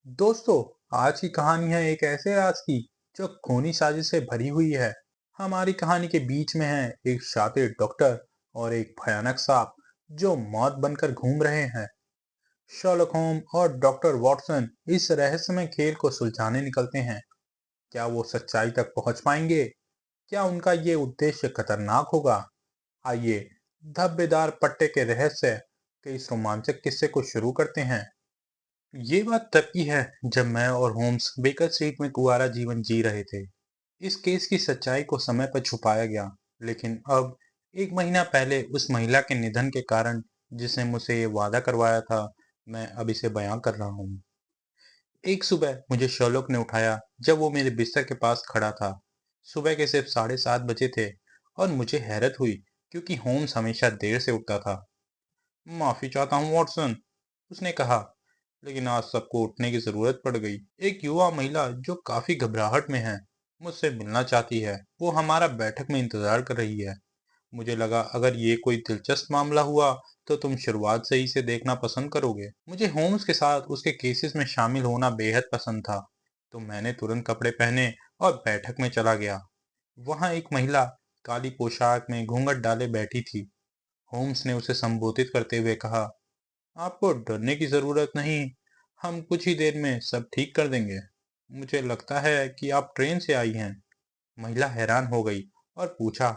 दोस्तों, आज की कहानी है एक ऐसे राज की जो खूनी साजिश से भरी हुई है। हमारी कहानी के बीच में है एक शातिर डॉक्टर और एक भयानक सांप जो मौत बनकर घूम रहे हैं। शर्लक होम और डॉक्टर वॉटसन इस रहस्यमय खेल को सुलझाने निकलते हैं। क्या वो सच्चाई तक पहुंच पाएंगे? क्या उनका ये उद्देश्य खतरनाक होगा? आइए, धब्बेदार पट्टे के रहस्य के इस रोमांचक किस्से को शुरू करते हैं। ये बात तब की है जब मैं और होम्स बेकर स्ट्रीट में कुंवारा जीवन जी रहे थे। इस केस की सच्चाई को समय पर छुपाया गया, लेकिन अब एक महीना पहले उस महिला के निधन के कारण जिसने मुझसे ये वादा करवाया था, मैं अब इसे बयां कर रहा हूँ। एक सुबह मुझे शर्लॉक ने उठाया जब वो मेरे बिस्तर के पास खड़ा था। सुबह के सिर्फ 7:30 बजे थे और मुझे हैरत हुई क्योंकि होम्स हमेशा देर से उठता था। माफी चाहता हूँ वॉटसन, उसने कहा, लेकिन आज सबको उठने की जरूरत पड़ गई। एक युवा महिला जो काफी घबराहट में है मुझसे मिलना चाहती है। वो हमारा बैठक में इंतजार कर रही है। मुझे लगा अगर ये कोई दिलचस्प मामला हुआ तो तुम शुरुआत से ही इसे देखना पसंद करोगे। मुझे होम्स के साथ उसके केसेस में शामिल होना बेहद पसंद था, तो मैंने तुरंत कपड़े पहने और बैठक में चला गया। वहां एक महिला काली पोशाक में घूंघट डाले बैठी थी। होम्स ने उसे संबोधित करते हुए कहा, आपको डरने की जरूरत नहीं, हम कुछ ही देर में सब ठीक कर देंगे। मुझे लगता है कि आप ट्रेन से आई हैं। महिला हैरान हो गई और पूछा,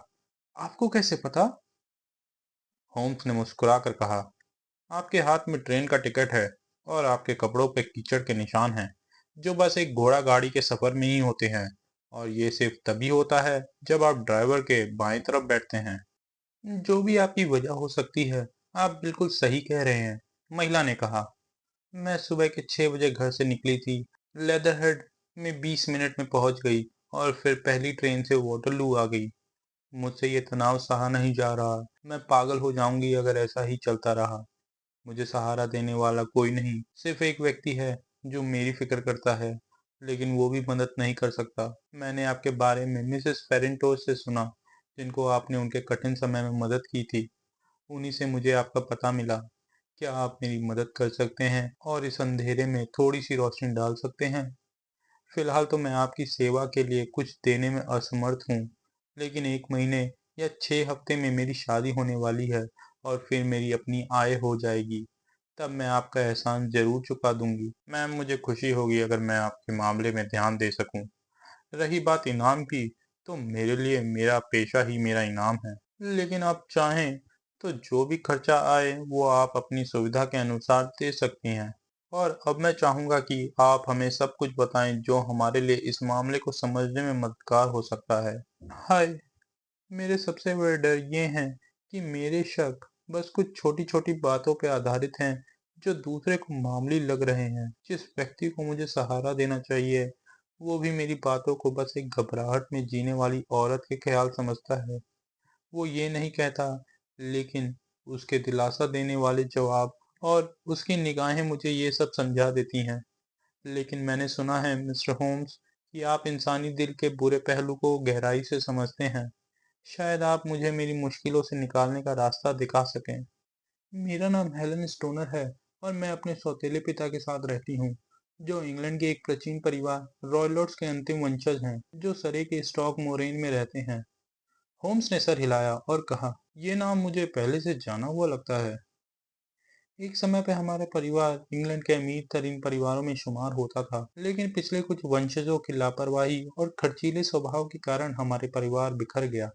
आपको कैसे पता? होम्स ने मुस्कुराकर कहा, आपके हाथ में ट्रेन का टिकट है और आपके कपड़ों पे कीचड़ के निशान हैं, जो बस एक घोड़ा गाड़ी के सफर में ही होते हैं। और ये सिर्फ तभी होता है जब आप ड्राइवर के बाएं तरफ बैठते हैं। जो भी आपकी वजह हो सकती है, आप बिल्कुल सही कह रहे हैं, महिला ने कहा। मैं सुबह के 6 बजे घर से निकली थी। लेदरहेड में 20 मिनट में पहुंच गई और फिर पहली ट्रेन से वॉटरलू आ गई। मुझसे ये तनाव सहा नहीं जा रहा। मैं पागल हो जाऊंगी अगर ऐसा ही चलता रहा। मुझे सहारा देने वाला कोई नहीं, सिर्फ एक व्यक्ति है जो मेरी फिक्र करता है, लेकिन वो भी मदद नहीं कर सकता। मैंने आपके बारे में मिसेस फेरेंटोस से सुना, जिनको आपने उनके कठिन समय में मदद की थी। उन्हीं से मुझे आपका पता मिला। क्या आप मेरी मदद कर सकते हैं और इस अंधेरे में थोड़ी सी रोशनी डाल सकते हैं? फिलहाल तो मैं आपकी सेवा के लिए कुछ देने में असमर्थ हूँ, लेकिन 1 महीने या 6 हफ्ते में मेरी शादी होने वाली है और फिर मेरी अपनी आय हो जाएगी। तब मैं आपका एहसान जरूर चुका दूंगी। मैम, मुझे खुशी होगी अगर मैं आपके मामले में ध्यान दे सकूं। रही बात इनाम की, तो मेरे लिए मेरा पेशा ही मेरा इनाम है। लेकिन आप चाहें तो जो भी खर्चा आए वो आप अपनी सुविधा के अनुसार दे सकती हैं। और अब मैं चाहूंगा कि आप हमें सब कुछ बताएं जो हमारे लिए इस मामले को समझने में मददगार हो सकता है। हाय, मेरे सबसे बड़े डर ये हैं कि मेरे शक बस कुछ छोटी छोटी बातों पर आधारित हैं जो दूसरे को मामूली लग रहे हैं। जिस व्यक्ति को मुझे सहारा देना चाहिए, वो भी मेरी बातों को बस एक घबराहट में जीने वाली औरत के ख्याल समझता है। वो ये नहीं कहता, लेकिन उसके दिलासा देने वाले जवाब और उसकी निगाहें मुझे ये सब समझा देती हैं। लेकिन मैंने सुना है मिस्टर होम्स कि आप इंसानी दिल के बुरे पहलू को गहराई से समझते हैं। शायद आप मुझे मेरी मुश्किलों से निकालने का रास्ता दिखा सकें। मेरा नाम हेलन स्टोनर है और मैं अपने सौतेले पिता के साथ रहती हूँ, जो इंग्लैंड के एक प्राचीन परिवार रॉयलॉर्ड्स के अंतिम वंशज हैं, जो सरे के स्टॉक मोरेन में रहते हैं। होम्स ने सर हिलाया और कहा, यह नाम मुझे पहले से जाना हुआ लगता है। एक समय पे हमारा परिवार इंग्लैंड के अमीर तरीन परिवारों में शुमार होता था, लेकिन पिछले कुछ वंशजों की लापरवाही और खर्चीले स्वभाव के कारण हमारे परिवार बिखर गया।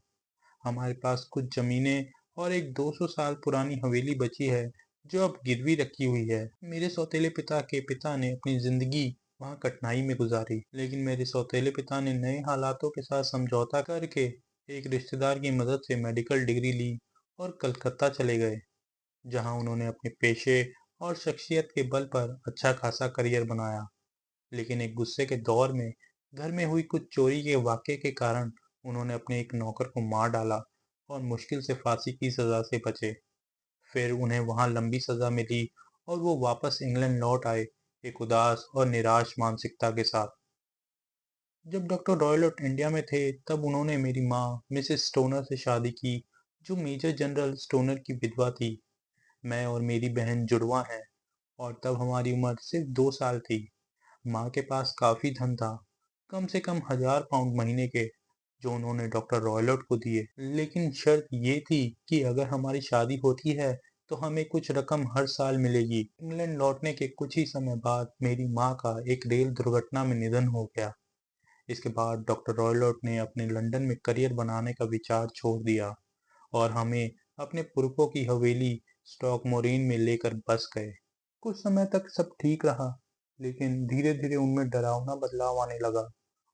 हमारे पास कुछ जमीनें और एक 200 साल पुरानी हवेली बची है, जो अब गिरवी रखी हुई है। मेरे सौतेले पिता के पिता ने अपनी जिंदगी वहां कठिनाई में गुजारी, लेकिन मेरे सौतेले पिता ने नए हालातों के साथ समझौता करके एक रिश्तेदार की मदद से मेडिकल डिग्री ली और कलकत्ता चले गए, जहां उन्होंने अपने पेशे और शख्सियत के बल पर अच्छा खासा करियर बनाया। लेकिन एक गुस्से के दौर में घर में हुई कुछ चोरी के वाक़ये के कारण उन्होंने अपने एक नौकर को मार डाला और मुश्किल से फांसी की सजा से बचे। फिर उन्हें वहां लंबी सजा मिली और वो वापस इंग्लैंड लौट आए, एक उदास और निराश मानसिकता के साथ। जब डॉक्टर रॉयलट इंडिया में थे, तब उन्होंने मेरी माँ मिसेस स्टोनर से शादी की, जो मेजर जनरल स्टोनर की विधवा थी। मैं और मेरी बहन जुड़वा हैं और तब हमारी उम्र सिर्फ 2 साल थी। माँ के पास काफी धन था, कम से कम 1000 पाउंड महीने के, जो उन्होंने डॉक्टर रॉयलॉट को दिए। लेकिन शर्त ये थी कि अगर हमारी शादी होती है तो हमें कुछ रकम हर साल मिलेगी। इंग्लैंड लौटने के कुछ ही समय बाद मेरी माँ का एक रेल दुर्घटना में निधन हो गया। इसके बाद डॉक्टर रॉयलॉट ने अपने लंदन में करियर बनाने का विचार छोड़ दिया और हमें अपने पुरखों की हवेली स्टॉकमोरीन में लेकर बस गए। कुछ समय तक सब ठीक रहा, लेकिन धीरे धीरे उनमें डरावना बदलाव आने लगा।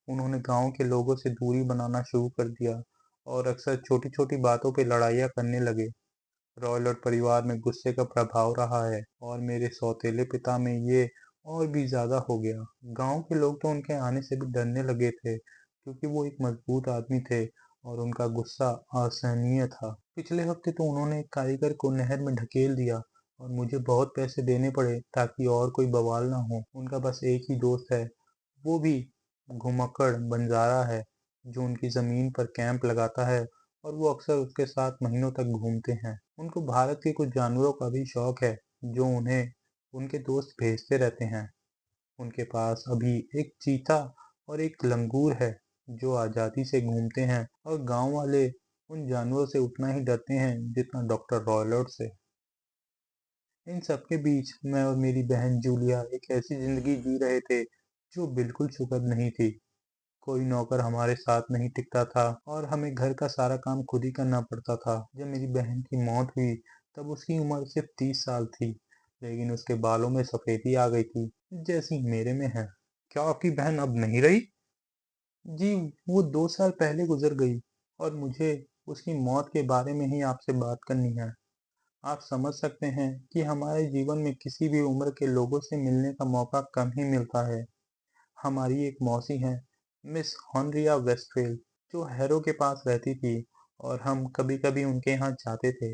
उन्होंने गांव के लोगों से दूरी बनाना शुरू कर दिया और अक्सर छोटी छोटी बातों पे लड़ाइयाँ करने लगे। रॉयलट परिवार में गुस्से का प्रभाव रहा है और मेरे सौतेले पिता में ये और भी ज्यादा हो गया। गांव के लोग तो उनके आने से भी डरने लगे थे, क्योंकि वो एक मजबूत आदमी थे और उनका गुस्सा असहनीय था। पिछले हफ्ते तो उन्होंने एक कारीगर को नहर में ढकेल दिया और मुझे बहुत पैसे देने पड़े ताकि और कोई बवाल ना हो। उनका बस एक ही दोस्त है, वो भी घुमक्कड़ बंजारा है, जो उनकी जमीन पर कैंप लगाता है और वो अक्सर उसके साथ महीनों तक घूमते हैं। उनको भारत के कुछ जानवरों का भी शौक है, जो उन्हें उनके दोस्त भेजते रहते हैं। उनके पास अभी एक चीता और एक लंगूर है, जो आजादी से घूमते हैं और गांव वाले उन जानवरों से उतना ही डरते हैं जितना डॉक्टर रॉयलॉट से। इन सब के बीच मैं और मेरी बहन जूलिया एक ऐसी जिंदगी जी रहे थे जो बिल्कुल सुखद नहीं थी। कोई नौकर हमारे साथ नहीं टिकता था और हमें घर का सारा काम खुद ही करना पड़ता था। जब मेरी बहन की मौत हुई तब उसकी उम्र सिर्फ 30 साल थी, लेकिन उसके बालों में सफेदी आ गई थी, जैसी मेरे में है। क्या आपकी बहन अब नहीं रही? जी, वो 2 साल पहले गुजर गई और मुझे उसकी मौत के बारे में ही आपसे बात करनी है। आप समझ सकते हैं कि हमारे जीवन में किसी भी उम्र के लोगों से मिलने का मौका कम ही मिलता है। हमारी एक मौसी हैं, मिस हॉनरिया वेस्टफेल, जो हैरो के पास रहती थी और हम कभी-कभी उनके यहाँ जाते थे।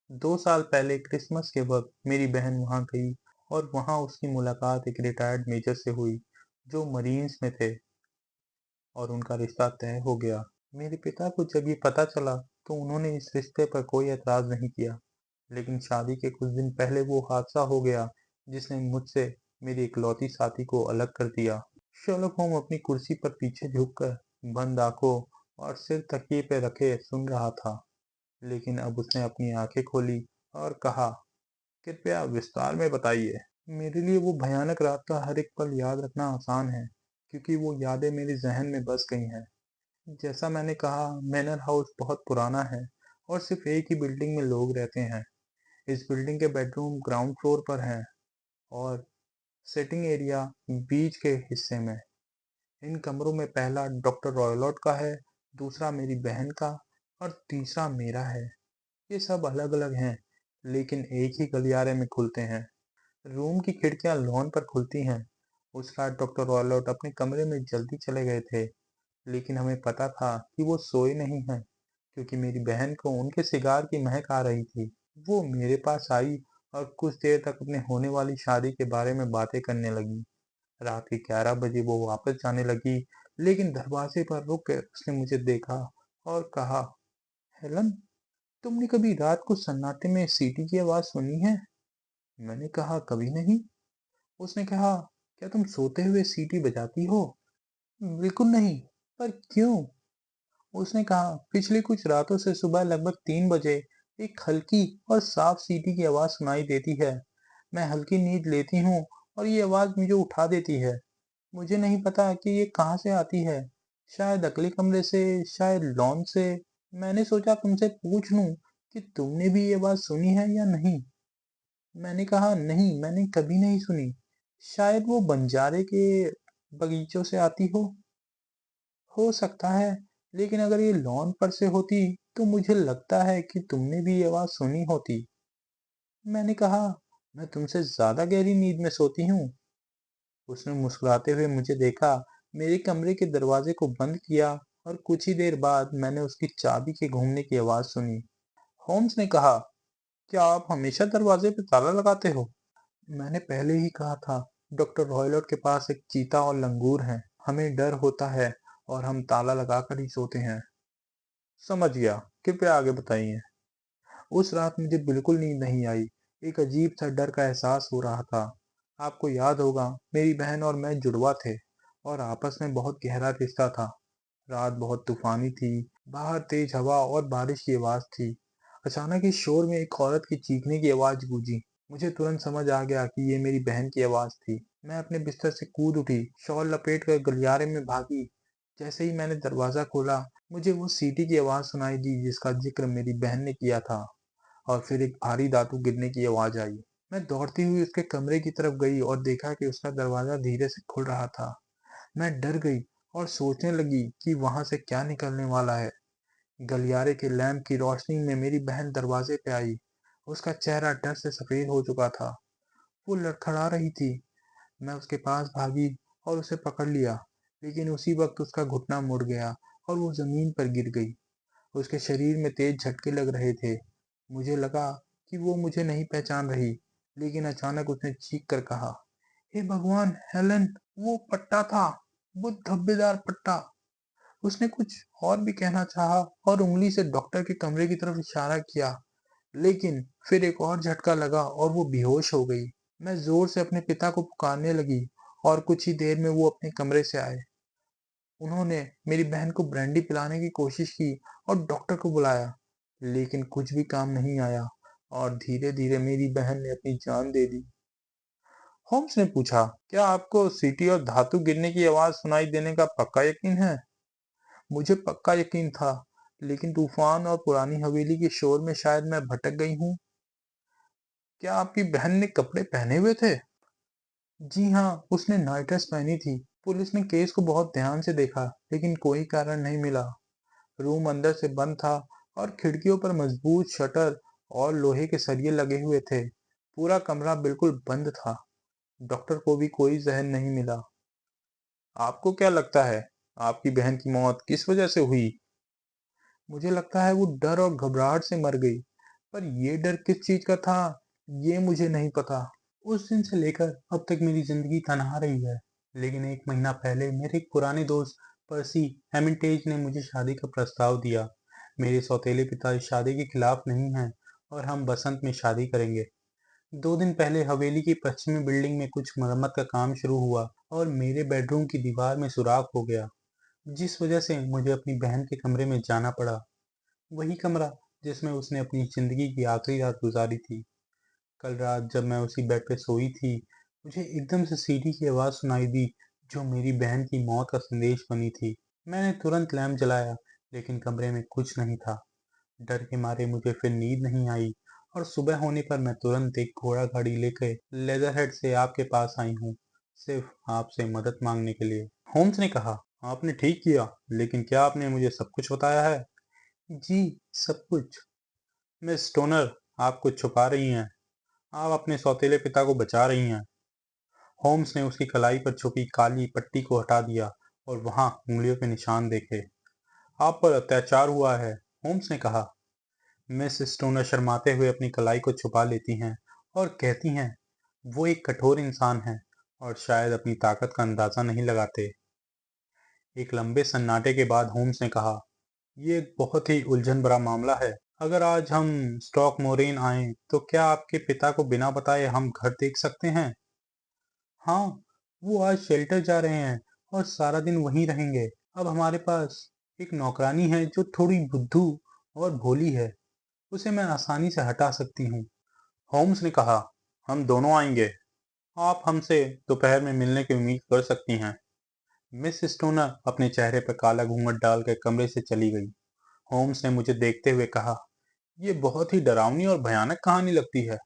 2 साल पहले क्रिसमस के वक्त मेरी बहन वहाँ गई और वहाँ उसकी मुलाकात एक रिटायर्ड मेजर से हुई, जो मरीन्स में थे, और उनका रिश्ता तय हो गया। मेरे पिता को जब ये पता चला तो उन्होंने इस रिश्ते पर कोई एतराज नहीं किया, लेकिन शादी के कुछ दिन पहले वो हादसा हो गया जिसने मुझसे मेरी इकलौती साथी को अलग कर दिया। शर्लक होम अपनी कुर्सी पर पीछे झुककर बंद आंखों और सिर तकिए पे रखे सुन रहा था, लेकिन अब उसने अपनी आंखें खोली और कहा, कृपया विस्तार में बताइए। मेरे लिए वो भयानक रात का हर एक पल याद रखना आसान है, क्योंकि वो यादें मेरे जहन में बस गई हैं। जैसा मैंने कहा, मैनर हाउस बहुत पुराना है और सिर्फ एक ही बिल्डिंग में लोग रहते हैं। इस बिल्डिंग के बेडरूम ग्राउंड फ्लोर पर हैं और सिटिंग एरिया बीच के हिस्से में। इन कमरों में पहला डॉक्टर रॉयलॉट का है, दूसरा मेरी बहन का और तीसरा मेरा है। ये सब अलग अलग हैं, लेकिन एक ही गलियारे में खुलते हैं। रूम की खिड़कियां लॉन पर खुलती हैं। उस रात डॉक्टर रॉयलॉट अपने कमरे में जल्दी चले गए थे, लेकिन हमें पता था कि वो सोए नहीं हैं, क्योंकि मेरी बहन को उनके सिगार की महक आ रही थी। वो मेरे पास आई और कुछ देर तक अपने होने वाली शादी के बारे में बातें करने लगी। रात के 11 बजे वो वापस जाने लगी, लेकिन दरवाजे पर रुक कर उसने मुझे देखा और कहा, हेलन, तुमने कभी रात को सन्नाटे में सीटी की आवाज सुनी है? मैंने कहा, कभी नहीं। उसने कहा, क्या तुम सोते हुए सीटी बजाती हो? बिल्कुल नहीं। पर क्यों? उसने कहा, पिछली कुछ रातों से सुबह लगभग 3 बजे एक हल्की और साफ सीटी की आवाज सुनाई देती है। मैं हल्की नींद लेती हूँ और ये आवाज मुझे उठा देती है। मुझे नहीं पता कि ये कहाँ से आती है। शायद अगले कमरे से, शायद लॉन से। मैंने सोचा तुमसे पूछ लूं कि तुमने भी ये आवाज सुनी है या नहीं। मैंने कहा, नहीं, मैंने कभी नहीं सुनी। शायद वो बंजारे के बगीचों से आती हो सकता है, लेकिन अगर ये लॉन पर से होती तो मुझे लगता है कि तुमने भी ये आवाज सुनी होती। मैंने कहा, मैं तुमसे ज्यादा गहरी नींद में सोती हूँ। उसने मुस्कुराते हुए मुझे देखा, मेरे कमरे के दरवाजे को बंद किया और कुछ ही देर बाद मैंने उसकी चाबी के घूमने की आवाज सुनी। होम्स ने कहा, क्या आप हमेशा दरवाजे पर ताला लगाते हो? मैंने पहले ही कहा था, डॉक्टर रॉयलॉट के पास एक चीता और लंगूर हैं। हमें डर होता है और हम ताला लगाकर ही सोते हैं। समझ गया, कृपया आगे बताइए। उस रात मुझे बिल्कुल नींद नहीं आई। एक अजीब सा डर का एहसास हो रहा था। आपको याद होगा, मेरी बहन और मैं जुड़वा थे और आपस में बहुत गहरा रिश्ता था। रात बहुत तूफानी थी, बाहर तेज हवा और बारिश की आवाज थी। अचानक इस शोर में एक औरत की चीखने की आवाज गूंजी। मुझे तुरंत समझ आ गया कि ये मेरी बहन की आवाज थी। मैं अपने बिस्तर से कूद उठी, शॉल लपेटकर गलियारे में भागी। जैसे ही मैंने दरवाजा खोला, मुझे वो सीटी की आवाज सुनाई दी जिसका जिक्र मेरी बहन ने किया था। और फिर एक भारी धातु गिरने की आवाज आई। मैं दौड़ती हुई उसके कमरे की तरफ गई और देखा कि उसका दरवाजा धीरे से खुल रहा था। मैं डर गई और सोचने लगी कि वहां से क्या निकलने वाला है। गलियारे के लैंप की रोशनी में मेरी बहन दरवाजे पे आई। उसका चेहरा डर से सफेद हो चुका था। वो लड़खड़ा रही थी। मैं उसके पास भागी और उसे पकड़ लिया, लेकिन उसी वक्त उसका घुटना मुड़ गया और वो जमीन पर गिर गई। उसके शरीर में तेज झटके लग रहे थे। मुझे लगा कि वो मुझे नहीं पहचान रही, लेकिन अचानक उसने चीख कर कहा, हे भगवान, हेलन, वो पट्टा था, वो धब्बेदार पट्टा। उसने कुछ और भी कहना चाहा और उंगली से डॉक्टर के कमरे की तरफ इशारा किया, लेकिन फिर एक और झटका लगा और वो बेहोश हो गई। मैं जोर से अपने पिता को पुकारने लगी और कुछ ही देर में वो अपने कमरे से आए। उन्होंने मेरी बहन को ब्रांडी पिलाने की कोशिश की और डॉक्टर को बुलाया, लेकिन कुछ भी काम नहीं आया और धीरे धीरे मेरी बहन ने अपनी जान दे दी। होम्स ने पूछा, क्या आपको सीटी और धातु गिरने की आवाज सुनाई देने का पक्का यकीन है? मुझे पक्का यकीन था, लेकिन तूफान और पुरानी हवेली के शोर में शायद मैं भटक गई हूँ। क्या आपकी बहन ने कपड़े पहने हुए थे? जी हाँ, उसने नाइट ड्रेस पहनी थी। पुलिस ने केस को बहुत ध्यान से देखा, लेकिन कोई कारण नहीं मिला। रूम अंदर से बंद था और खिड़कियों पर मजबूत शटर और लोहे के सरिये लगे हुए थे। पूरा कमरा बिल्कुल बंद था। डॉक्टर को भी कोई जहर नहीं मिला। आपको क्या लगता है, आपकी बहन की मौत किस वजह से हुई? मुझे लगता है वो डर और घबराहट से मर गई, पर ये डर किस चीज का था, ये मुझे नहीं पता। उस दिन से लेकर अब तक मेरी जिंदगी तनहा रही है। लेकिन एक महीना पहले मेरे एक पुराने दोस्त पर्सी हेमिंटेज ने मुझे शादी का प्रस्ताव दिया। मेरे सौतेले पिता इस शादी के खिलाफ नहीं हैं और हम बसंत में शादी करेंगे। 2 दिन पहले हवेली की पश्चिमी बिल्डिंग में कुछ मरम्मत का काम शुरू हुआ और मेरे बेडरूम की दीवार में सुराख हो गया, जिस वजह से मुझे अपनी बहन के कमरे में जाना पड़ा। वही कमरा जिसमें उसने अपनी जिंदगी की आखिरी रात गुजारी थी। कल रात जब मैं उसी बेड पे सोई थी, मुझे एकदम से सीढ़ी की आवाज सुनाई दी, जो मेरी बहन की मौत का संदेश बनी थी। मैंने तुरंत लैंप जलाया, लेकिन कमरे में कुछ नहीं था। डर के मारे मुझे फिर नींद नहीं आई और सुबह होने पर मैं तुरंत एक घोड़ा गाड़ी लेकर लेदरहेड से आपके पास आई हूँ, सिर्फ आपसे मदद मांगने के लिए। होम्स ने कहा, आपने ठीक किया, लेकिन क्या आपने मुझे सब कुछ बताया है? जी, सब कुछ। मिस स्टोनर, आप कुछ छुपा रही हैं। आप अपने सौतेले पिता को बचा रही हैं। होम्स ने उसकी कलाई पर छुपी काली पट्टी को हटा दिया और वहां उंगलियों के निशान देखे। आप पर अत्याचार हुआ है, होम्स ने कहा। मिस स्टोनर शर्माते हुए अपनी कलाई को छुपा लेती हैं और कहती हैं, वो एक कठोर इंसान है और शायद अपनी ताकत का अंदाजा नहीं लगाते। एक लंबे सन्नाटे के बाद होम्स ने कहा, ये एक बहुत ही उलझन भरा मामला है। अगर आज हम स्टॉक मोरेन आए तो क्या आपके पिता को बिना बताए हम घर देख सकते हैं? हाँ, वो आज शेल्टर जा रहे हैं और सारा दिन वहीं रहेंगे। अब हमारे पास एक नौकरानी है जो थोड़ी बुद्धू और भोली है। उसे मैं आसानी से हटा सकती हूँ। होम्स ने कहा, हम दोनों आएंगे। आप हमसे दोपहर में मिलने की उम्मीद कर सकती हैं। मिस स्टोनर अपने चेहरे पर काला घूंघट डालकर कमरे से चली गई। होम्स ने मुझे देखते हुए कहा, ये बहुत ही डरावनी और भयानक कहानी लगती है।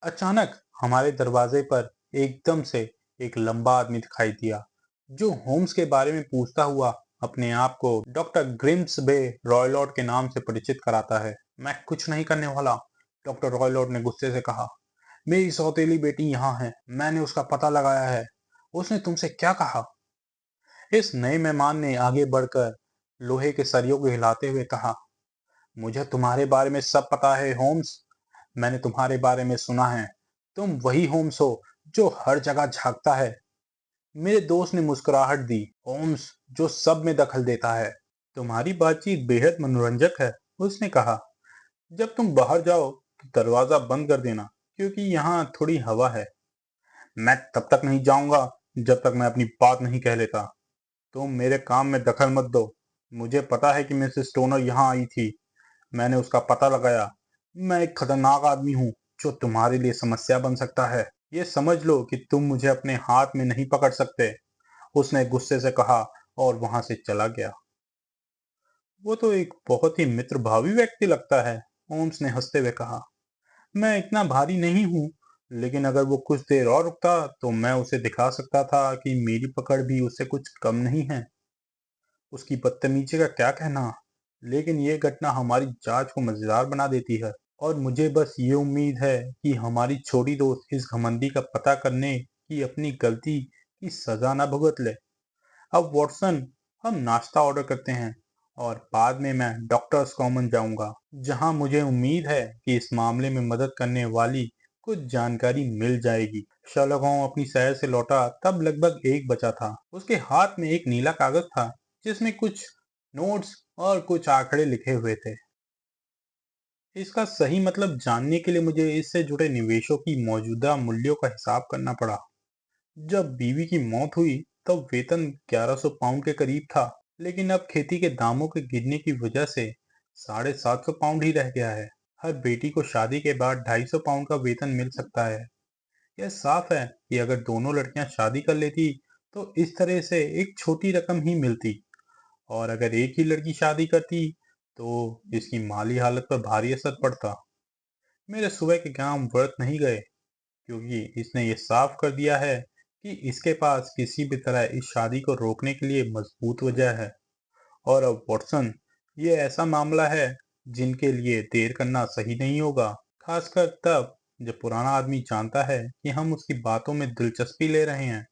अचानक हमारे दरवाजे पर एकदम से एक लंबा आदमी दिखाई दिया, जो होम्स के बारे में पूछता हुआ अपने आप को डॉक्टर ग्रिम्सबे रॉयलॉट के नाम से परिचित कराता है। मैं कुछ नहीं करने वाला, डॉक्टर रॉयलॉट ने गुस्से से कहा। मेरी सौतेली बेटी यहाँ है, मैंने उसका पता लगाया है। उसने तुमसे क्या कहा? इस नए मेहमान ने आगे बढ़कर लोहे के सरियों को हिलाते हुए कहा, मुझे तुम्हारे बारे में सब पता है होम्स। मैंने तुम्हारे बारे में सुना है। तुम वही होम्स हो जो हर जगह झांकता है। मेरे दोस्त ने मुस्कुराहट दी। होम्स जो सब में दखल देता है। तुम्हारी बातचीत बेहद मनोरंजक है, उसने कहा। जब तुम बाहर जाओ तो दरवाजा बंद कर देना, क्योंकि यहाँ थोड़ी हवा है। मैं तब तक नहीं जाऊंगा जब तक मैं अपनी बात नहीं कह लेता। तुम मेरे काम में दखल मत दो। मुझे पता है कि मिसेस स्टोनर यहाँ आई थी। मैंने उसका पता लगाया। मैं एक खतरनाक आदमी हूँ जो तुम्हारे लिए समस्या बन सकता है। ये समझ लो कि तुम मुझे अपने हाथ में नहीं पकड़ सकते। उसने गुस्से से कहा और वहां से चला गया। वो तो एक बहुत ही मित्रभावी व्यक्ति लगता है, होम्स ने हंसते हुए कहा। मैं इतना भारी नहीं हूँ, लेकिन अगर वो कुछ देर और रुकता तो मैं उसे दिखा सकता था कि मेरी पकड़ भी उससे कुछ कम नहीं है। उसकी बदतमीजी का क्या कहना, लेकिन ये घटना हमारी जांच को मजेदार बना देती है। और मुझे बस ये उम्मीद है कि हमारी छोटी दोस्त इस घमंडी का पता करने की अपनी गलती की सजा न भुगत ले। अब वॉटसन, हम नाश्ता ऑर्डर करते हैं और बाद में मैं डॉक्टर्स कॉमन जाऊंगा, जहां मुझे उम्मीद है कि इस मामले में मदद करने वाली कुछ जानकारी मिल जाएगी। शर्लक होम अपनी सैर से लौटा तब लगभग 1 बजा था। उसके हाथ में एक नीला कागज था जिसमें कुछ नोट्स और कुछ आंकड़े लिखे हुए थे। इसका सही मतलब जानने के लिए मुझे इससे जुड़े निवेशों की मौजूदा मूल्यों का हिसाब करना पड़ा। जब बीवी की मौत हुई तब वेतन 1100 पाउंड के करीब था, लेकिन अब खेती के दामों के गिरने की वजह से 750 पाउंड ही रह गया है। हर बेटी को शादी के बाद 250 पाउंड का वेतन मिल सकता है। यह साफ है कि अगर दोनों लड़कियां शादी कर लेती तो इस तरह से एक छोटी रकम ही मिलती, और अगर एक ही लड़की शादी करती तो इसकी माली हालत पर भारी असर पड़ता। मेरे सुबह के काम व्यर्थ नहीं गए, क्योंकि इसने ये साफ कर दिया है कि इसके पास किसी भी तरह इस शादी को रोकने के लिए मजबूत वजह है। और अब वॉटसन, ये ऐसा मामला है जिनके लिए देर करना सही नहीं होगा, खासकर तब जब पुराना आदमी जानता है कि हम उसकी बातों में दिलचस्पी ले रहे हैं।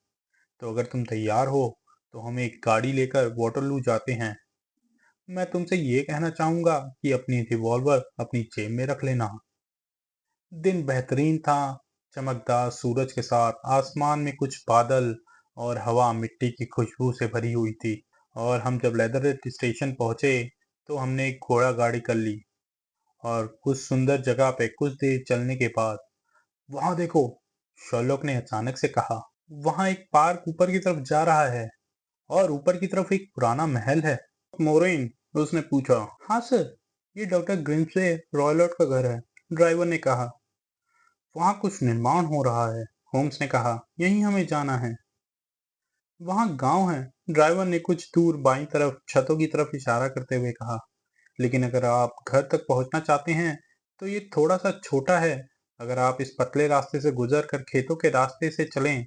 तो अगर तुम तैयार हो तो हम एक गाड़ी लेकर वॉटरलू जाते हैं। मैं तुमसे ये कहना चाहूंगा कि अपनी रिवॉल्वर अपनी जेब में रख लेना। दिन बेहतरीन था, चमकदार सूरज के साथ आसमान में कुछ बादल और हवा मिट्टी की खुशबू से भरी हुई थी। और हम जब लेदरनेट स्टेशन पहुंचे तो हमने एक घोड़ा गाड़ी कर ली और उस सुंदर जगह पे कुछ देर चलने के बाद, वहां देखो, शर्लॉक ने अचानक से कहा। वहां एक पार्क ऊपर की तरफ जा रहा है और ऊपर की तरफ एक पुराना महल है। मोरेन, उसने पूछा। हाँ सर, ये डॉक्टर ग्रिम्सबे रॉयलॉट का घर है, ड्राइवर ने कहा। वहां कुछ निर्माण हो रहा है, होम्स ने कहा। यहीं हमें जाना है। वहां गांव है, ड्राइवर ने कुछ दूर बाईं तरफ छतों की तरफ इशारा करते हुए कहा। लेकिन अगर आप घर तक पहुंचना चाहते हैं तो ये थोड़ा सा छोटा है। अगर आप इस पतले रास्ते से गुजर कर खेतों के रास्ते से चलें,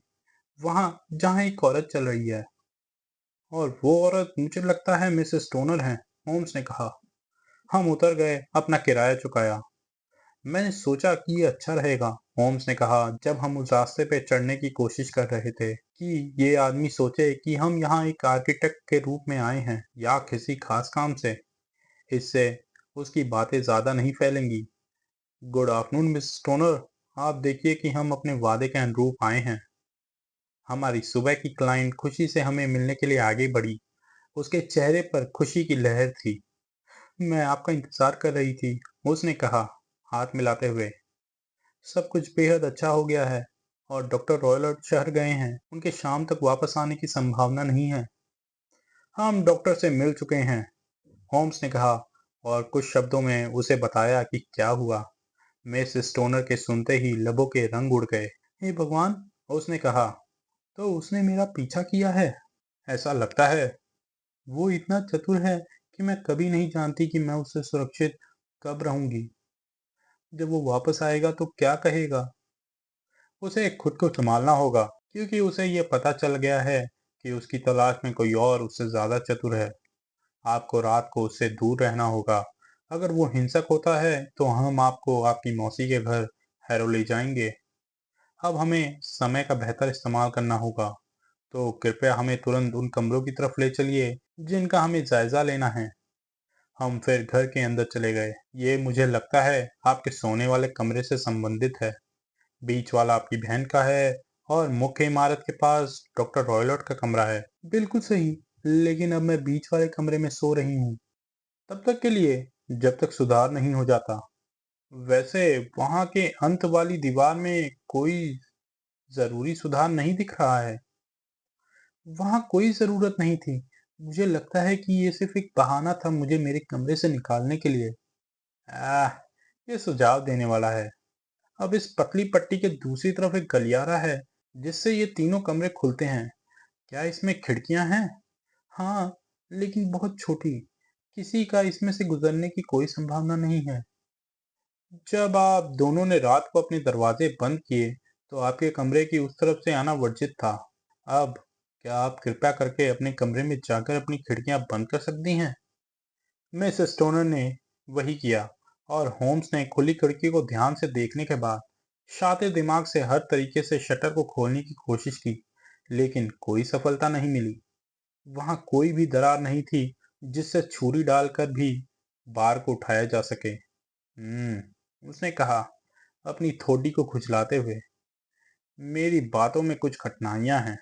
वहां जहां एक औरत चल रही है। और वो औरत मुझे लगता है मिसेस स्टोनर है, होम्स ने कहा। हम उतर गए, अपना किराया चुकाया। मैंने सोचा कि ये अच्छा रहेगा, होम्स ने कहा जब हम उस रास्ते पे चढ़ने की कोशिश कर रहे थे, कि ये आदमी सोचे कि हम यहाँ एक आर्किटेक्ट के रूप में आए हैं या किसी खास काम से। इससे उसकी बातें ज्यादा नहीं फैलेंगी। गुड आफ्टरनून मिस स्टोनर, आप देखिए कि हम अपने वादे के अनुरूप आए हैं। हमारी सुबह की क्लाइंट खुशी से हमें मिलने के लिए आगे बढ़ी। उसके चेहरे पर खुशी की लहर थी। मैं आपका इंतजार कर रही थी, उसने कहा, हाथ मिलाते हुए। सब कुछ बेहद अच्छा हो गया है और डॉक्टर रॉयलट शहर गए हैं। उनके शाम तक वापस आने की संभावना नहीं है। हम डॉक्टर से मिल चुके हैं, होम्स ने कहा और कुछ शब्दों में उसे बताया कि क्या हुआ। मिस स्टोनर के सुनते ही लबों के रंग उड़ गए। हे भगवान, उसने कहा, तो उसने मेरा पीछा किया है। ऐसा लगता है। वो इतना चतुर है कि मैं कभी नहीं जानती कि मैं उससे सुरक्षित कब रहूंगी। जब वो वापस आएगा तो क्या कहेगा। उसे खुद को संभालना होगा, क्योंकि उसे ये पता चल गया है कि उसकी तलाश में कोई और उससे ज्यादा चतुर है। आपको रात को उससे दूर रहना होगा। अगर वो हिंसक होता है तो हम आपको आपकी मौसी के घर हैरो ले जाएंगे। अब हमें समय का बेहतर इस्तेमाल करना होगा, तो कृपया हमें तुरंत उन कमरों की तरफ ले चलिए जिनका हमें जायजा लेना है। हम फिर घर के अंदर चले गए। ये मुझे लगता है आपके सोने वाले कमरे से संबंधित है। बीच वाला आपकी बहन का है और मुख्य इमारत के पास डॉक्टर रॉयलॉट का कमरा है। बिल्कुल सही, लेकिन अब मैं बीच वाले कमरे में सो रही हूँ, तब तक के लिए जब तक सुधार नहीं हो जाता। वैसे वहां के अंत वाली दीवार में कोई जरूरी सुधार नहीं दिख रहा है। वहां कोई जरूरत नहीं थी। मुझे लगता है कि ये सिर्फ एक बहाना था मुझे मेरे कमरे से निकालने के लिए। आह, ये सुझाव देने वाला है। अब इस पतली पट्टी के दूसरी तरफ एक गलियारा है जिससे ये तीनों कमरे खुलते हैं। क्या इसमें खिड़कियां हैं? हाँ, लेकिन बहुत छोटी। किसी का इसमें से गुजरने की कोई संभावना नहीं है। जब आप दोनों ने रात को अपने दरवाजे बंद किए तो आपके कमरे की उस तरफ से आना वर्जित था। अब क्या आप कृपया करके अपने कमरे में जाकर अपनी खिड़कियां बंद कर सकती हैं? मिस स्टोनर ने वही किया और होम्स ने खुली खिड़की को ध्यान से देखने के बाद शातिर दिमाग से हर तरीके से शटर को खोलने की कोशिश की, लेकिन कोई सफलता नहीं मिली। वहां कोई भी दरार नहीं थी जिससे छुरी डालकर भी बार को उठाया जा सके। उसने कहा, अपनी ठोड़ी को खुजलाते हुए। मेरी बातों में कुछ कठिनाइयां हैं।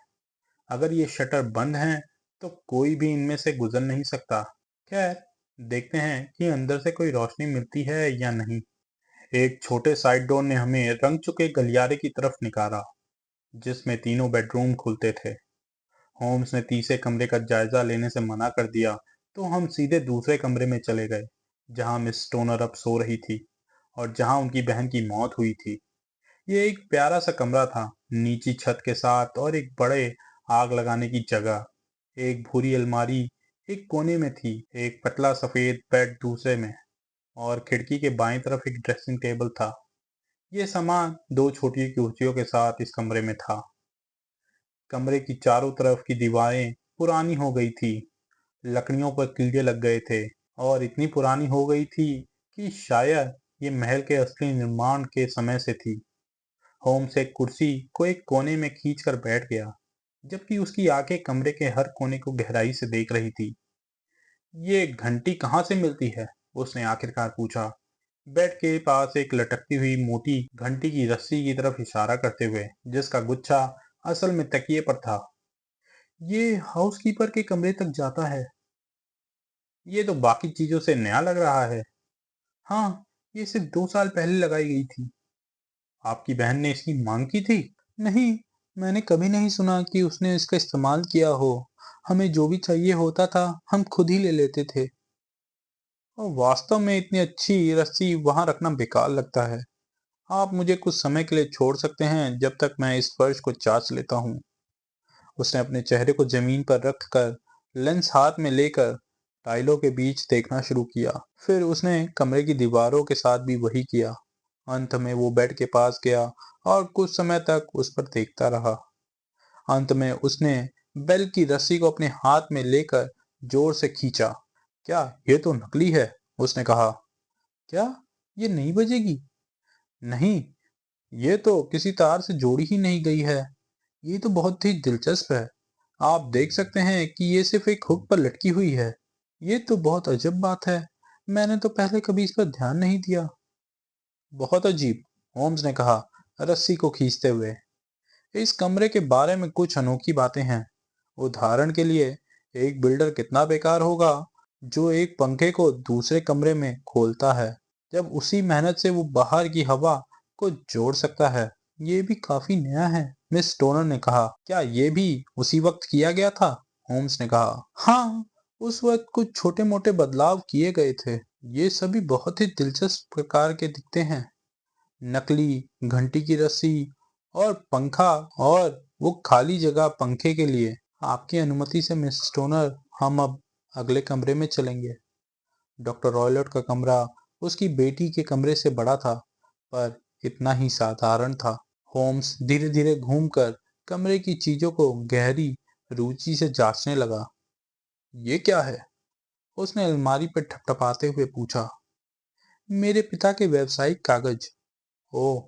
अगर ये शटर बंद हैं, तो कोई भी इनमें से गुजर नहीं सकता। खैर, देखते हैं कि अंदर से कोई रोशनी मिलती है या नहीं। एक छोटे साइड डोर ने हमें रंग चुके गलियारे की तरफ निकाला, जिसमें तीनों बेडरूम खुलते थे। होम्स ने तीसरे कमरे का जायजा लेने से मना कर दिया, तो हम सीधे दूसरे कमरे में चले गए, जहां मिस स्टोनर अब सो रही थी और जहां उनकी बहन की मौत हुई थी। ये एक प्यारा सा कमरा था, नीची छत के साथ और एक बड़े आग लगाने की जगह। एक भूरी अलमारी एक कोने में थी, एक पतला सफेद बेड दूसरे में, और खिड़की के बाईं तरफ एक ड्रेसिंग टेबल था। ये सामान दो छोटी कुर्सियों के साथ इस कमरे में था। कमरे की चारों तरफ की दीवारें पुरानी हो गई थी, लकड़ियों पर कीड़े लग गए थे और इतनी पुरानी हो गई थी कि शायद ये महल के असली निर्माण के समय से थी। होम्स एक कुर्सी को एक कोने में खींचकर बैठ गया, जबकि उसकी आंखें कमरे के हर कोने को गहराई से देख रही थी। ये घंटी कहाँ से मिलती है? उसने आखिरकार पूछा, बेड के पास एक लटकती हुई मोटी घंटी की रस्सी की तरफ इशारा करते हुए, जिसका गुच्छा असल में तकिए पर था। ये हाउसकीपर के कमरे तक जाता है। ये तो बाकी चीजों से नया लग रहा है। हाँ, ये सिर्फ 2 साल पहले लगाई गई थी। आपकी बहन ने इसकी मांग की थी? नहीं, मैंने कभी नहीं सुना कि उसने इसका इस्तेमाल किया हो। हमें जो भी चाहिए होता था, हम खुद ही ले लेते थे। और वास्तव में इतनी अच्छी रस्सी वहां रखना बेकार लगता है। आप मुझे कुछ समय के लिए छोड़ सकते हैं जब तक मैं इस फर्श को जांच लेता हूँ। उसने अपने चेहरे को जमीन पर रखकर लेंस हाथ में लेकर टाइलों के बीच देखना शुरू किया। फिर उसने कमरे की दीवारों के साथ भी वही किया। अंत में वो बेड के पास गया और कुछ समय तक उस पर देखता रहा। अंत में उसने बेल की रस्सी को अपने हाथ में लेकर जोर से खींचा। क्या ये तो नकली है? उसने कहा। क्या ये नहीं बजेगी? नहीं, ये तो किसी तार से जोड़ी ही नहीं गई है। ये तो बहुत ही दिलचस्प है। आप देख सकते हैं कि ये सिर्फ एक हुक पर लटकी हुई है। ये तो बहुत अजब बात है। मैंने तो पहले कभी इस पर ध्यान नहीं दिया। बहुत अजीब, होम्स ने कहा, रस्सी को खींचते हुए। इस कमरे के बारे में कुछ अनोखी बातें हैं। उदाहरण के लिए, एक बिल्डर कितना बेकार होगा जो एक पंखे को दूसरे कमरे में खोलता है, जब उसी मेहनत से वो बाहर की हवा को जोड़ सकता है। ये भी काफी नया है, मिस टोनर ने कहा। क्या ये भी उसी वक्त किया गया था? होम्स ने कहा। हाँ, उस वक्त कुछ छोटे मोटे बदलाव किए गए थे। ये सभी बहुत ही दिलचस्प प्रकार के दिखते हैं। नकली घंटी की रस्सी और पंखा, और वो खाली जगह पंखे के लिए। आपकी अनुमति से मिस स्टोनर, हम अब अगले कमरे में चलेंगे। डॉक्टर रॉयलट का कमरा उसकी बेटी के कमरे से बड़ा था, पर इतना ही साधारण था। होम्स धीरे धीरे घूमकर कमरे की चीजों को गहरी रुचि से जांचने लगा। ये क्या है? उसने अलमारी पर ठपठपाते हुए पूछा। मेरे पिता के व्यावसायिक कागज। ओह,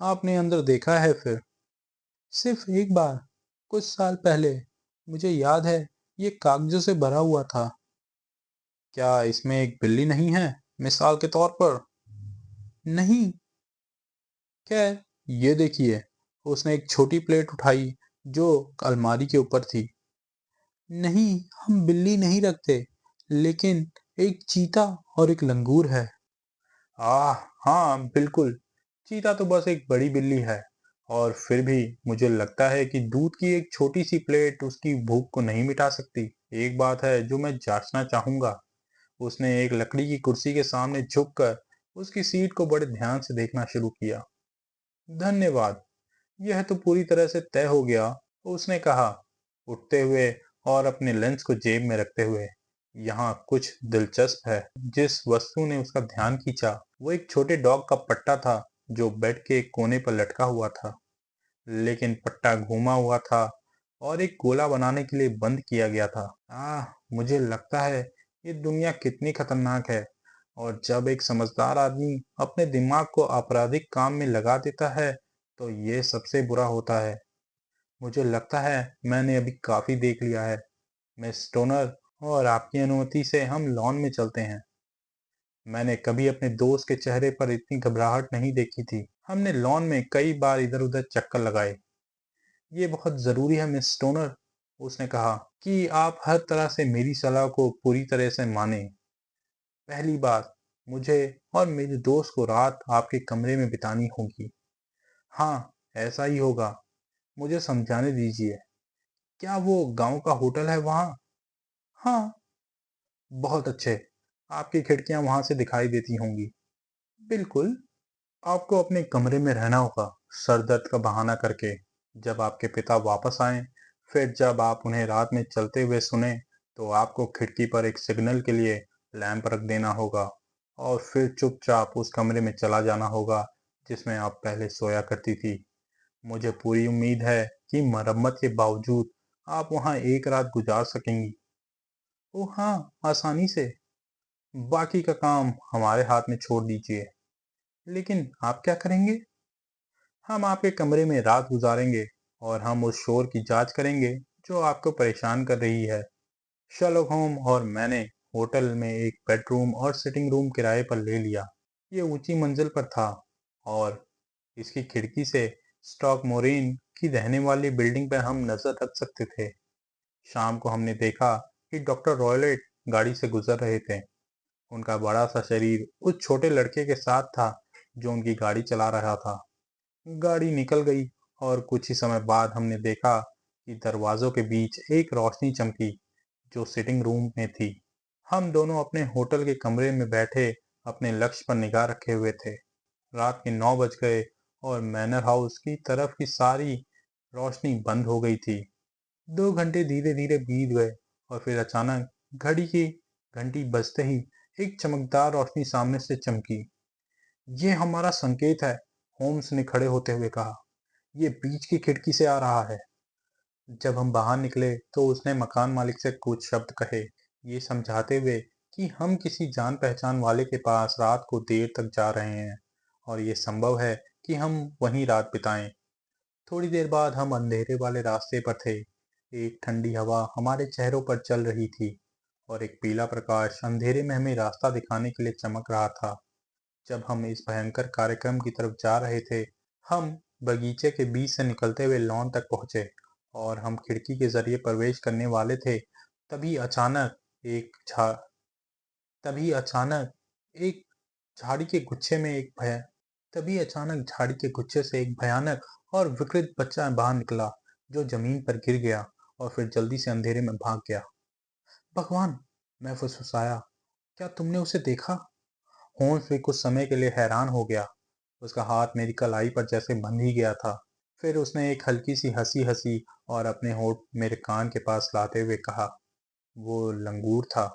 आपने अंदर देखा है फिर? सिर्फ एक बार, कुछ साल पहले। मुझे याद है, ये कागजों से भरा हुआ था। क्या इसमें एक बिल्ली नहीं है, मिसाल के तौर पर? नहीं। खैर, ये देखिए। उसने एक छोटी प्लेट उठाई जो अलमारी के ऊपर थी। नहीं, हम बिल्ली नहीं रखते, लेकिन एक चीता और एक लंगूर है। हाँ, बिल्कुल। चीता तो बस एक बड़ी बिल्ली है, और फिर भी मुझे लगता है कि दूध की एक छोटी सी प्लेट उसकी भूख को नहीं मिटा सकती। एक बात है जो मैं जांचना चाहूंगा। उसने एक लकड़ी की कुर्सी के सामने झुककर उसकी सीट को बड़े ध्यान से देखना शुरू किया। धन्यवाद, यह तो पूरी तरह से तय हो गया, उसने कहा, उठते हुए और अपने लेंस को जेब में रखते हुए। यहाँ कुछ दिलचस्प है। जिस वस्तु ने उसका ध्यान खींचा वो एक छोटे डॉग का पट्टा था जो बेड के एक कोने पर लटका हुआ था, लेकिन पट्टा घूमा हुआ था और एक गोला बनाने के लिए बंद किया गया था। मुझे लगता है ये दुनिया कितनी खतरनाक है, और जब एक समझदार आदमी अपने दिमाग को आपराधिक काम में लगा देता है तो ये सबसे बुरा होता है। मुझे लगता है मैंने अभी काफी देख लिया है, मिस स्टोनर, और आपकी अनुमति से हम लॉन में चलते हैं। मैंने कभी अपने दोस्त के चेहरे पर इतनी घबराहट नहीं देखी थी। हमने लॉन में कई बार इधर उधर चक्कर लगाए। ये बहुत जरूरी है मिस स्टोनर, उसने कहा, कि आप हर तरह से मेरी सलाह को पूरी तरह से माने। पहली बात, मुझे और मेरे दोस्त को रात आपके कमरे में बितानी होगी। हाँ, ऐसा ही होगा। मुझे समझाने दीजिए, क्या वो गांव का होटल है वहाँ? हाँ। बहुत अच्छे। आपकी खिड़कियां वहां से दिखाई देती होंगी। बिल्कुल। आपको अपने कमरे में रहना होगा, सर दर्द का बहाना करके। जब आपके पिता वापस आएं, फिर जब आप उन्हें रात में चलते हुए सुने, तो आपको खिड़की पर एक सिग्नल के लिए लैंप रख देना होगा और फिर चुपचाप उस कमरे में चला जाना होगा जिसमें आप पहले सोया करती थी। मुझे पूरी उम्मीद है कि मरम्मत के बावजूद आप वहां एक रात गुजार सकेंगी। ओह हाँ, आसानी से। बाकी का काम हमारे हाथ में छोड़ दीजिए। लेकिन आप क्या करेंगे? हम आपके कमरे में रात गुजारेंगे और हम उस शोर की जांच करेंगे जो आपको परेशान कर रही है। शर्लक होम और मैंने होटल में एक बेडरूम और सिटिंग रूम किराए पर ले लिया। ये ऊंची मंजिल पर था और इसकी खिड़की से स्टॉक मोरीन की रहने वाली बिल्डिंग पर हम नजर रख सकते थे। शाम को हमने देखा कि डॉक्टर रॉयलेट गाड़ी से गुजर रहे थे। उनका बड़ा सा शरीर उस छोटे लड़के के साथ था जो उनकी गाड़ी चला रहा था। गाड़ी निकल गई और कुछ ही समय बाद हमने देखा कि दरवाजों के बीच एक रोशनी चमकी जो सिटिंग रूम में थी। हम दोनों अपने होटल के कमरे में बैठे अपने लक्ष्य पर निगाह रखे हुए थे। रात के 9 बज गए और मैनर हाउस की तरफ की सारी रोशनी बंद हो गई थी। 2 घंटे धीरे धीरे बीत गए और फिर अचानक घड़ी की घंटी बजते ही एक चमकदार रोशनी सामने से चमकी। ये हमारा संकेत है, होम्स ने खड़े होते हुए कहा। ये बीच की खिड़की से आ रहा है। जब हम बाहर निकले तो उसने मकान मालिक से कुछ शब्द कहे, ये समझाते हुए कि हम किसी जान पहचान वाले के पास रात को देर तक जा रहे हैं और ये संभव है कि हम वहीं रात बिताएं। थोड़ी देर बाद हम अंधेरे वाले रास्ते पर थे। एक ठंडी हवा हमारे चेहरों पर चल रही थी और एक पीला प्रकाश अंधेरे में हमें रास्ता दिखाने के लिए चमक रहा था। जब हम इस भयंकर कार्यक्रम की तरफ जा रहे थे, हम बगीचे के बीच से निकलते हुए लॉन तक पहुंचे और हम खिड़की के जरिए प्रवेश करने वाले थे। तभी अचानक एक झा तभी अचानक एक झाड़ी के गुच्छे में एक भय तभी अचानक झाड़ी के गुच्छे से एक भयानक और विकृत बच्चा बाहर निकला जो जमीन पर गिर गया और फिर जल्दी से अंधेरे में भाग गया। भगवान! मैं फुसफुसाया। क्या तुमने उसे देखा? होम्स भी कुछ समय के लिए हैरान हो गया। उसका हाथ मेरी कलाई पर जैसे बंध ही गया था। फिर उसने एक हल्की सी हंसी हंसी और अपने होठ मेरे कान के पास लाते हुए कहा, वो लंगूर था।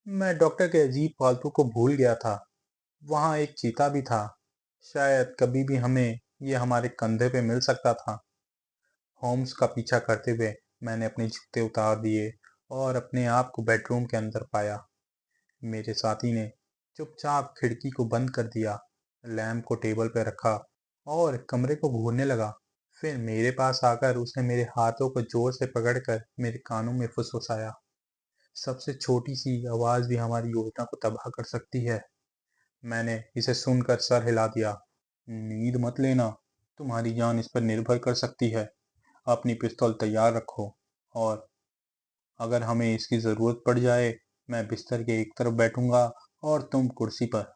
मैं डॉक्टर के अजीब पालतू को भूल गया था। वहां एक चीता भी था। शायद कभी भी हमें ये हमारे कंधे पे मिल सकता था। होम्स का पीछा करते हुए मैंने अपने जूते उतार दिए और अपने आप को बेडरूम के अंदर पाया। मेरे साथी ने चुपचाप खिड़की को बंद कर दिया, लैंप को टेबल पर रखा और कमरे को घूरने लगा। फिर मेरे पास आकर उसने मेरे हाथों को जोर से पकड़कर मेरे कानों में फुसफुसाया, सबसे छोटी सी आवाज भी हमारी योजना को तबाह कर सकती है। मैंने इसे सुनकर सर हिला दिया। नींद मत लेना, तुम्हारी जान इस पर निर्भर कर सकती है। अपनी पिस्तौल तैयार रखो और अगर हमें इसकी जरूरत पड़ जाए, मैं बिस्तर के एक तरफ बैठूंगा और तुम कुर्सी पर।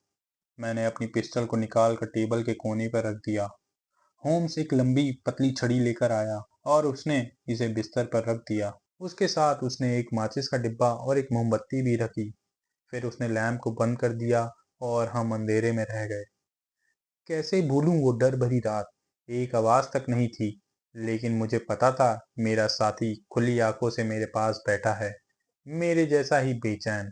मैंने अपनी पिस्टल को निकाल कर टेबल के कोने पर रख दिया होम्स एक लंबी पतली छड़ी लेकर आया और उसने इसे बिस्तर पर रख दिया। उसके साथ उसने एक माचिस का डिब्बा और एक मोमबत्ती भी रखी। फिर उसने लैंप को बंद कर दिया और हम अंधेरे में रह गए। कैसे भूलूं वो डर भरी रात। एक आवाज तक नहीं थी, लेकिन मुझे पता था मेरा साथी खुली आंखों से मेरे पास बैठा है, मेरे जैसा ही बेचैन।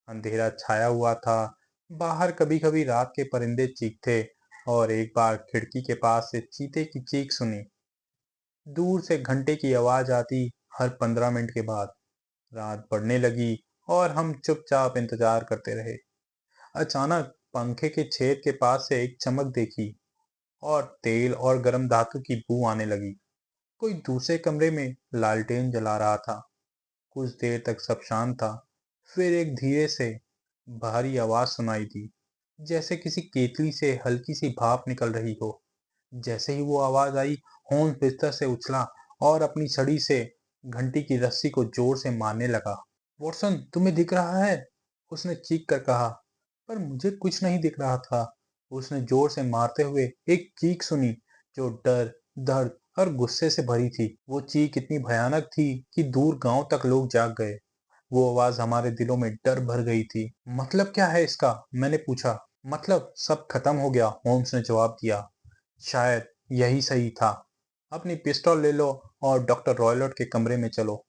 अंधेरा छाया हुआ था। बाहर कभी कभी रात के परिंदे चीखते और एक बार खिड़की के पास से चीते की चीख सुनी। दूर से घंटे की आवाज आती हर 15 मिनट के बाद। रात बढ़ने लगी और हम चुपचाप इंतजार करते रहे। अचानक पंखे के छेद के पास से एक चमक देखी और तेल और गर्म धातु की बू आने लगी। कोई दूसरे कमरे में लालटेन जला रहा था। कुछ देर तक सब शांत था। फिर एक धीरे से भारी आवाज सुनाई दी, जैसे किसी केतली से हल्की सी भाप निकल रही हो। जैसे ही वो आवाज आई, होम्स बिस्तर से उछला और अपनी छड़ी से घंटी की रस्सी को जोर से मारने लगा। वॉटसन, तुम्हें दिख रहा है? उसने चीख कर कहा। पर मुझे कुछ नहीं दिख रहा था। उसने जोर से मारते हुए एक चीख सुनी, जो डर, दर्द और गुस्से से भरी थी। वो चीख इतनी भयानक थी कि दूर गांव तक लोग जाग गए। वो आवाज हमारे दिलों में डर भर गई थी। मतलब क्या है इसका? मैंने पूछा। मतलब सब खत्म हो गया, होम्स ने जवाब दिया। शायद यही सही था। अपनी पिस्तौल ले लो और डॉक्टर रॉयलॉट के कमरे में चलो।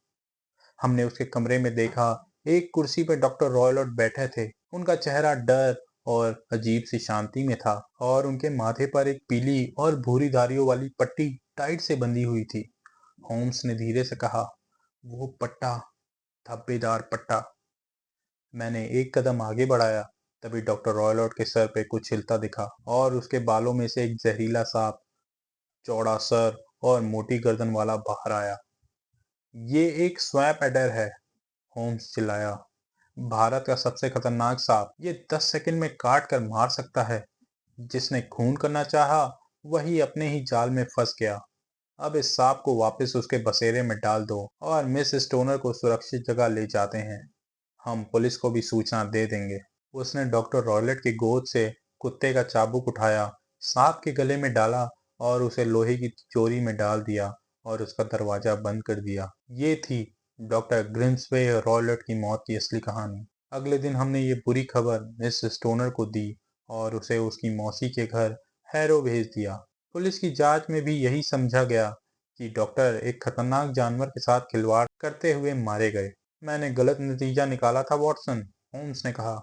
हमने उसके कमरे में देखा। एक कुर्सी पर डॉक्टर रॉयलॉट बैठे थे। उनका चेहरा डर और अजीब सी शांति में था और उनके माथे पर एक पीली और भूरी धारियों वाली पट्टी टाइट से बंधी हुई थी। होम्स ने धीरे से कहा, वो पट्टा, धब्बेदार पट्टा। मैंने एक कदम आगे बढ़ाया। तभी डॉक्टर रॉयलॉट के सर पे कुछ हिलता दिखा और उसके बालों में से एक जहरीला सांप, चौड़ा सर और मोटी गर्दन वाला, बाहर आया। ये एक स्वैप एडर है, होम्स चिल्लाया। भारत का सबसे खतरनाक सांप। ये 10 सेकंड में काट कर मार सकता है। जिसने खून करना चाहा, वही अपने ही जाल में फंस गया। अब इस सांप को वापस उसके बसेरे में डाल दो और मिस स्टोनर को सुरक्षित जगह ले जाते हैं। हम पुलिस को भी सूचना दे देंगे। उसने डॉक्टर रॉयलेट की गोद से कुत्ते का चाबुक उठाया, सांप के गले में डाला और उसे लोहे की तिजोरी में डाल दिया और उसका दरवाजा बंद कर दिया। ये थी डॉक्टर ग्रिम्सबे रॉयलेट की मौत की असली कहानी। अगले दिन हमने ये बुरी खबर मिस स्टोनर को दी और उसे उसकी मौसी के घर हैरो भेज दिया। पुलिस की जांच में भी यही समझा गया कि डॉक्टर एक खतरनाक जानवर के साथ खिलवाड़ करते हुए मारे गए। मैंने गलत नतीजा निकाला था, वॉटसन, होम्स ने कहा।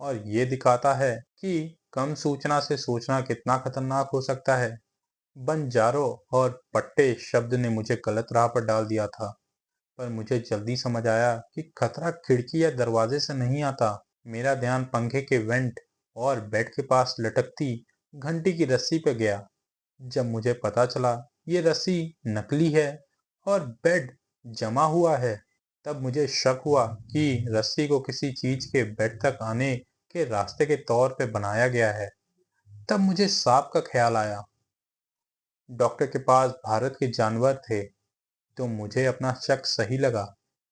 और ये दिखाता है कि कम सूचना से सोचना कितना खतरनाक हो सकता है। बंजारो और पट्टे शब्द ने मुझे गलत राह पर डाल दिया था, पर मुझे जल्दी समझ आया कि खतरा खिड़की या दरवाजे से नहीं आता। मेरा ध्यान पंखे के वेंट और बेड के पास लटकती घंटी की रस्सी पर गया। जब मुझे पता चला ये रस्सी नकली है और बेड जमा हुआ है, तब मुझे शक हुआ कि रस्सी को किसी चीज के बेड तक आने के रास्ते के तौर पे बनाया गया है। तब मुझे सांप का ख्याल आया। डॉक्टर के पास भारत के जानवर थे, तो मुझे अपना शक सही लगा।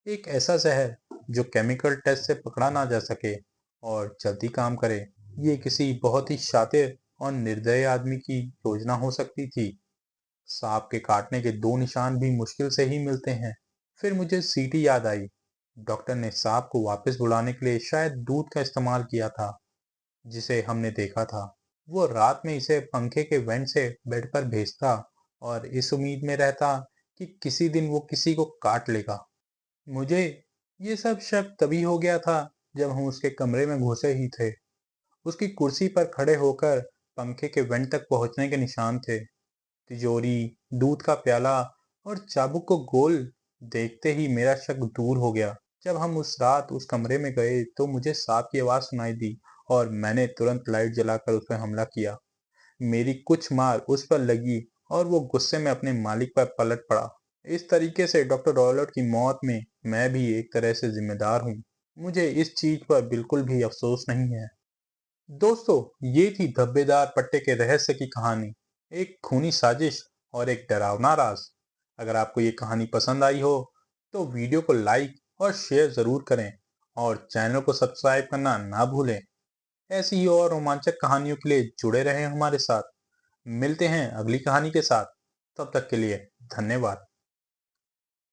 एक ऐसा जहर जो केमिकल टेस्ट से पकड़ा ना जा सके और जल्दी काम करे, ये किसी बहुत ही शातिर और निर्दयी आदमी की योजना हो सकती थी। सांप के काटने के दो निशान भी मुश्किल से ही मिलते हैं। फिर मुझे सीटी याद आई। डॉक्टर ने सांप को वापस बुलाने के लिए शायद दूध का इस्तेमाल किया था, जिसे हमने देखा था। वो रात में इसे पंखे के वेंट से बेड पर भेजता और इस उम्मीद में रहता कि किसी दिन वो किसी को काट लेगा। मुझे ये सब शक तभी हो गया था जब हम उसके कमरे में घुसे ही थे। उसकी कुर्सी पर खड़े होकर पंखे के वेंट तक पहुंचने के निशान थे। तिजोरी, दूध का प्याला और चाबुक को गोल देखते ही मेरा शक दूर हो गया। जब हम उस रात उस कमरे में गए तो मुझे सांप की आवाज सुनाई दी और मैंने तुरंत लाइट जलाकर उस पर हमला किया। मेरी कुछ मार उस पर लगी और वो गुस्से में अपने मालिक पर पलट पड़ा। इस तरीके से डॉक्टर रॉयलॉट की मौत में मैं भी एक तरह से जिम्मेदार हूँ। मुझे इस चीज पर बिल्कुल भी अफसोस नहीं है। दोस्तों, ये थी धब्बेदार पट्टे के रहस्य की कहानी, एक खूनी साजिश और एक डरावना राज। अगर आपको ये कहानी पसंद आई हो तो वीडियो को लाइक और शेयर जरूर करें और चैनल को सब्सक्राइब करना ना भूलें। ऐसी ही और रोमांचक कहानियों के लिए जुड़े रहें हमारे साथ। मिलते हैं अगली कहानी के साथ। तब तक के लिए धन्यवाद।